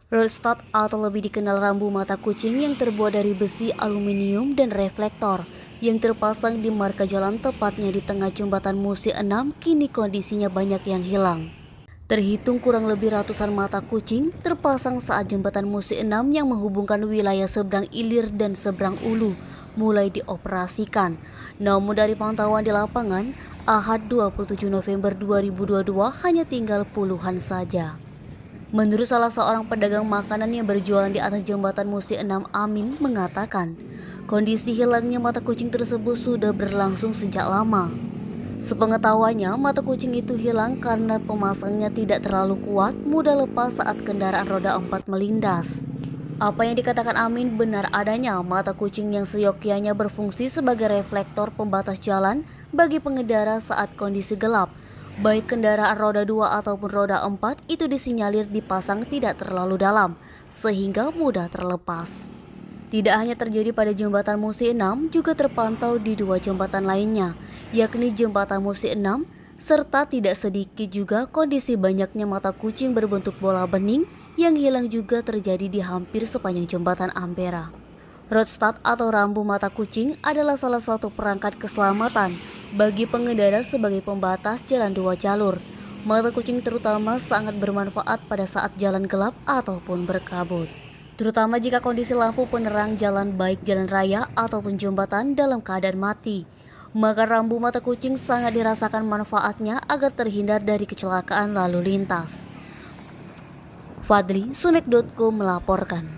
Road stud atau lebih dikenal rambu mata kucing yang terbuat dari besi, aluminium, dan reflektor yang terpasang di marka jalan tepatnya di tengah jembatan Musi 6 kini kondisinya banyak yang hilang. Terhitung kurang lebih ratusan mata kucing terpasang saat jembatan Musi 6 yang menghubungkan wilayah seberang Ilir dan seberang Ulu mulai dioperasikan. Namun dari pantauan di lapangan, Ahad 27 November 2022 hanya tinggal puluhan saja. Menurut salah seorang pedagang makanan yang berjualan di atas jembatan Musi 6, Amin mengatakan, kondisi hilangnya mata kucing tersebut sudah berlangsung sejak lama. Sepengetahuannya, mata kucing itu hilang karena pemasangnya tidak terlalu kuat, mudah lepas saat kendaraan roda 4 melindas. Apa yang dikatakan Amin benar adanya, mata kucing yang seyogyanya berfungsi sebagai reflektor pembatas jalan bagi pengendara saat kondisi gelap. Baik kendaraan roda 2 ataupun roda 4 itu disinyalir dipasang tidak terlalu dalam, sehingga mudah terlepas. Tidak hanya terjadi pada jembatan Musi 6, juga terpantau di dua jembatan lainnya, yakni jembatan Musi 6, serta tidak sedikit juga kondisi banyaknya mata kucing berbentuk bola bening yang hilang juga terjadi di hampir sepanjang jembatan Ampera. Road stud atau rambu mata kucing adalah salah satu perangkat keselamatan bagi pengendara sebagai pembatas jalan dua jalur. Mata kucing terutama sangat bermanfaat pada saat jalan gelap ataupun berkabut, terutama jika kondisi lampu penerang jalan baik jalan raya ataupun jembatan dalam keadaan mati. Maka rambu mata kucing sangat dirasakan manfaatnya agar terhindar dari kecelakaan lalu lintas. Fadli, Sumek.co melaporkan.